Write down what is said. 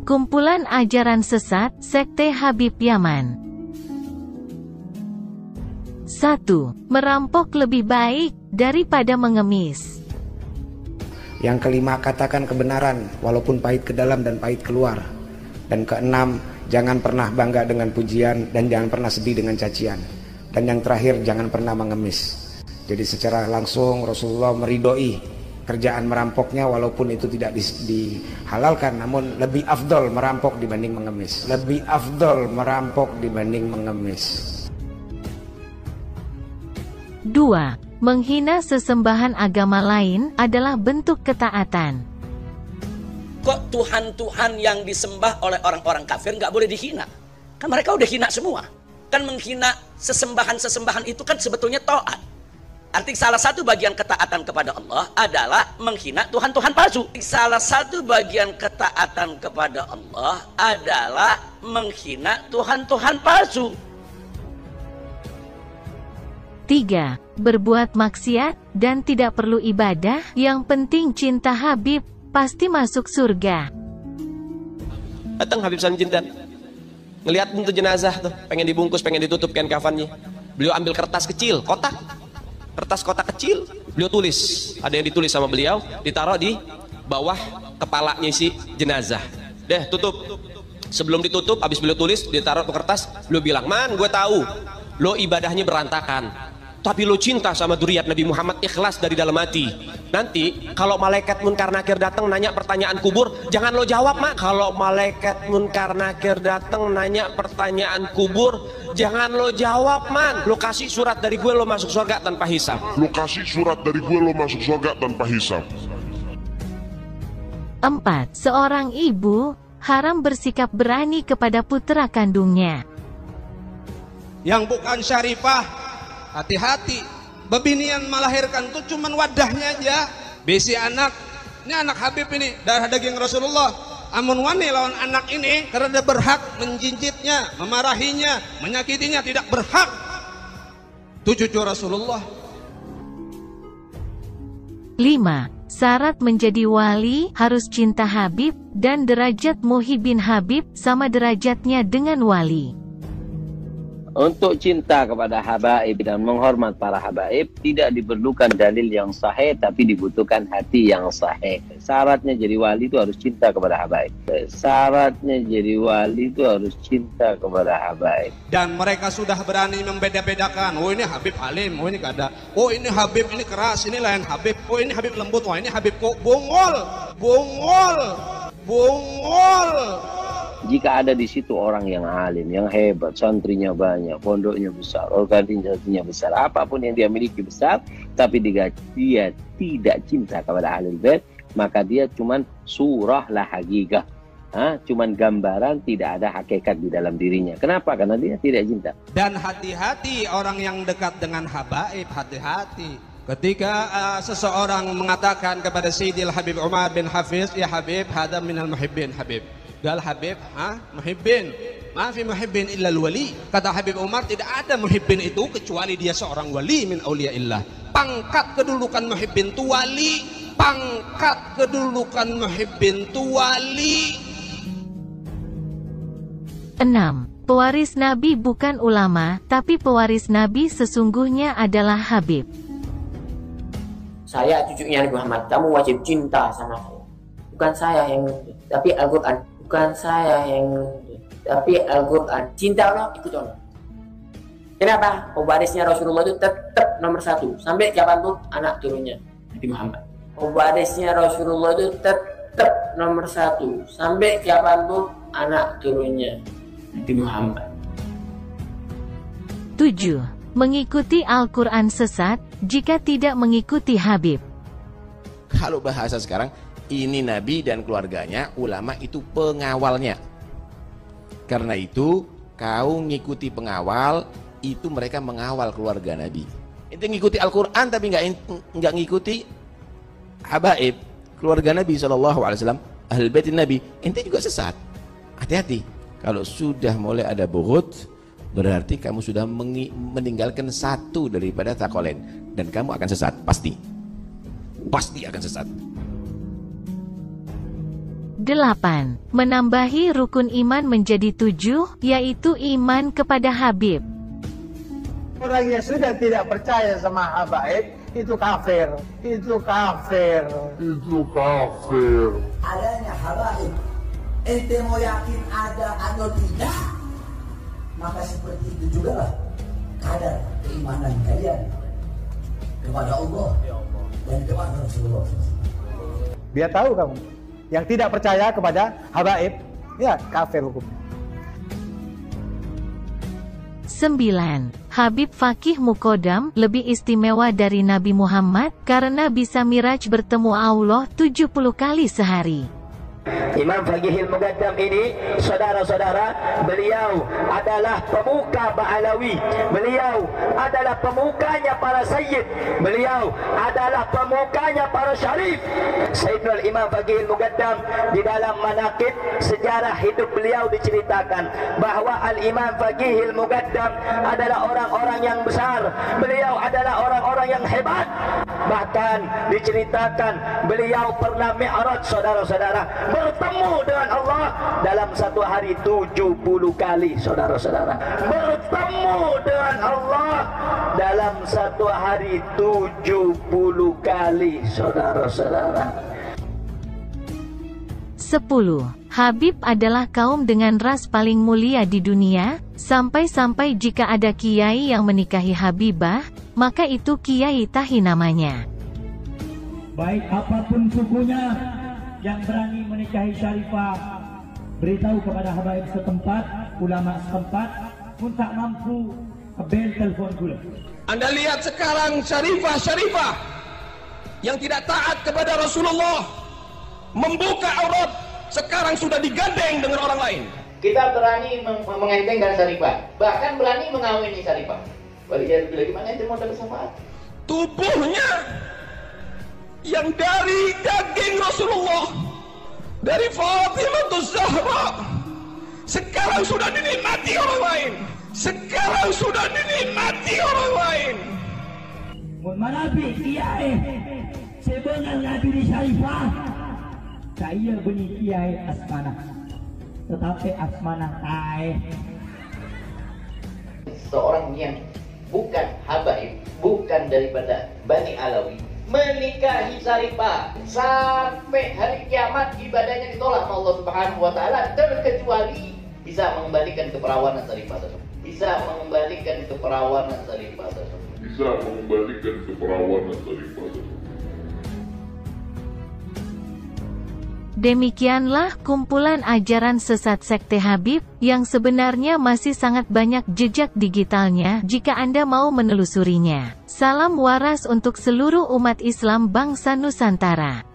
Kumpulan ajaran sesat, sekte Habib Yaman. 1. Merampok lebih baik daripada mengemis. Yang kelima, katakan kebenaran walaupun pahit ke dalam dan pahit keluar. Dan keenam, jangan pernah bangga dengan pujian dan jangan pernah sedih dengan cacian. Dan yang terakhir, jangan pernah mengemis. Jadi secara langsung Rasulullah meridoi kerjaan merampoknya walaupun itu tidak dihalalkan, namun lebih afdol merampok dibanding mengemis. Lebih afdol merampok dibanding mengemis. 2. Menghina sesembahan agama lain adalah bentuk ketaatan. Kok Tuhan-Tuhan yang disembah oleh orang-orang kafir nggak boleh dihina? Kan mereka udah hina semua. Kan menghina sesembahan-sesembahan itu kan sebetulnya taat. Arti salah satu bagian ketaatan kepada Allah adalah menghina Tuhan-Tuhan palsu. Salah satu bagian ketaatan kepada Allah adalah menghina Tuhan-Tuhan palsu. 3. Berbuat maksiat dan tidak perlu ibadah, yang penting cinta Habib, pasti masuk surga. Datang Habib Salim Jintan, ngelihat bentuk jenazah tuh, pengen dibungkus, pengen ditutup kain kafannya. Beliau ambil kertas kecil, kotak kecil, beliau tulis, ada yang ditulis sama beliau, ditaruh di bawah kepalanya si jenazah. Deh, tutup. Sebelum ditutup, habis beliau tulis, ditaruh ke kertas, beliau bilang, "Man, gue tahu lo ibadahnya berantakan, tapi lo cinta sama dzurriyyat Nabi Muhammad, ikhlas dari dalam hati. Nanti kalau malaikat munkar nakir datang nanya pertanyaan kubur, jangan lo jawab, mak. Kalau malaikat munkar nakir datang nanya pertanyaan kubur, jangan lo jawab, man. Lo kasih surat dari gue, lo masuk surga tanpa hisab. Lo kasih surat dari gue, lo masuk surga tanpa hisab." 4. Seorang ibu haram bersikap berani kepada putra kandungnya. Yang bukan syarifah, hati-hati. Bebinian melahirkan tuh cuman wadahnya aja. Besi anak, ini anak Habib ini, darah daging Rasulullah. Amun wani lawan anak ini karena dia berhak menjincitnya, memarahinya, menyakitinya, tidak berhak. Itu cucu Rasulullah. 5. Syarat menjadi wali harus cinta Habib dan derajat Muhibbin Habib sama derajatnya dengan wali. Untuk cinta kepada habaib dan menghormat para habaib tidak diperlukan dalil yang sahih, tapi dibutuhkan hati yang sahih. Syaratnya jadi wali itu harus cinta kepada habaib. Syaratnya jadi wali itu harus cinta kepada habaib. Dan mereka sudah berani membeda-bedakan. Oh, ini Habib alim, oh ini kada. Oh, ini Habib ini keras, ini lain Habib. Oh, ini Habib lembut, wah ini Habib kok bongol. Jika ada di situ orang yang alim, yang hebat, santrinya banyak, pondoknya besar, organisasinya besar, apapun yang dia miliki besar, tapi dia tidak cinta kepada Ahlul Bait, maka dia cuman surah la hakikah, cuman gambaran, tidak ada hakikat di dalam dirinya. Kenapa? Karena dia tidak cinta. Dan hati-hati orang yang dekat dengan habaib, hati-hati. Ketika seseorang mengatakan kepada Sayyidil Habib Umar bin Hafiz, "Ya Habib, hada minal muhibbin Habib." Gal Habib, muhibbin. Maafi muhibbin illa wali. Kata Habib Umar, tidak ada muhibbin itu kecuali dia seorang wali min auliyaillah. Pangkat kedudukan muhibbin itu wali. Pangkat kedudukan muhibbin itu wali. 6. Pewaris Nabi bukan ulama, tapi pewaris Nabi sesungguhnya adalah Habib. Saya cucunya Nabi Muhammad, kamu wajib cinta sama saya. Bukan saya yang, tapi Al-Quran. Bukan saya yang, tapi Al-Quran. Cinta Allah, ikut Allah. Kenapa? Pewarisnya Rasulullah itu tetap nomor 1 sampai kapanpun anak turunnya Nabi Muhammad. Pewarisnya Rasulullah itu tetap nomor 1 sampai kapanpun anak turunnya Nabi Muhammad. 7. Mengikuti Al-Quran sesat jika tidak mengikuti Habib. Kalau bahasa sekarang, ini Nabi dan keluarganya, ulama itu pengawalnya. Karena itu kau ngikuti pengawal, itu mereka mengawal keluarga Nabi. Itu ngikuti Al-Quran tapi nggak ngikuti habaib, keluarga Nabi SAW, Ahlul Bait Nabi, ente juga sesat. Hati-hati, kalau sudah mulai ada bughud, berarti kamu sudah meninggalkan satu daripada taqolain, dan kamu akan sesat, pasti akan sesat. 8. Menambahi rukun iman menjadi 7, yaitu iman kepada Habib. Orang yang sudah tidak percaya sama habaib itu kafir. Itu kafir. Itu kafir. Adanya habaib, ente mau yakin ada atau tidak, maka seperti itu juga lah kadar keimanan kalian kepada Allah dan kepada Rasulullah. Biar tahu kamu, yang tidak percaya kepada habaib, ya kafir hukum. 9. Habib Fakih Mukodam lebih istimewa dari Nabi Muhammad karena bisa miraj bertemu Allah 70 kali sehari. Imam Faqihil Muqaddam ini, saudara-saudara, beliau adalah pemuka Ba'alawi, beliau adalah pemukanya para sayyid, beliau adalah pemukanya para syarif. Sayyidul Imam Faqihil Muqaddam, di dalam manaqib sejarah hidup beliau diceritakan bahwa Al-Imam Faqihil Muqaddam adalah orang-orang yang besar, beliau adalah orang-orang yang hebat. Bahkan diceritakan beliau pernah mi'raj, saudara-saudara, bertemu dengan Allah dalam satu hari 70 kali, saudara-saudara. Bertemu dengan Allah dalam satu hari 70 kali, saudara-saudara. 10. Habib adalah kaum dengan ras paling mulia di dunia, sampai-sampai jika ada kiai yang menikahi Habibah, maka itu kiai tahi namanya. Baik apapun sukunya, yang berani menikahi Syarifah, beritahu kepada habaib setempat, ulama setempat, pun tak mampu, bel telefon pula. Anda lihat sekarang Syarifah yang tidak taat kepada Rasulullah, membuka aurat, sekarang sudah digandeng dengan orang lain. Kita berani mengentengkan Syarifah, bahkan berani mengawini Syarifah. Balik lagi mana itu mau dapat syafaat? Tubuhnya yang dari daging Rasulullah, dari Fatimah Zahra, sekarang sudah dinikmati orang lain. Sekarang sudah dinikmati orang lain. Menabi kiai sebenarnya Nabi di Syarifah, saya beni kiai Asmanah, tetapi Asmanah seorang yang bukan habaib, bukan daripada Bani Alawi, menikahi Syarifah sampai hari kiamat, ibadahnya ditolak oleh Allah Subhanahu wa taala, terkecuali bisa mengembalikan keperawanan Syarifah tersebut. Bisa mengembalikan keperawanan Syarifah tersebut. Bisa mengembalikan keperawanan Syarifah tersebut. Demikianlah kumpulan ajaran sesat sekte Habib, yang sebenarnya masih sangat banyak jejak digitalnya jika Anda mau menelusurinya. Salam waras untuk seluruh umat Islam bangsa Nusantara.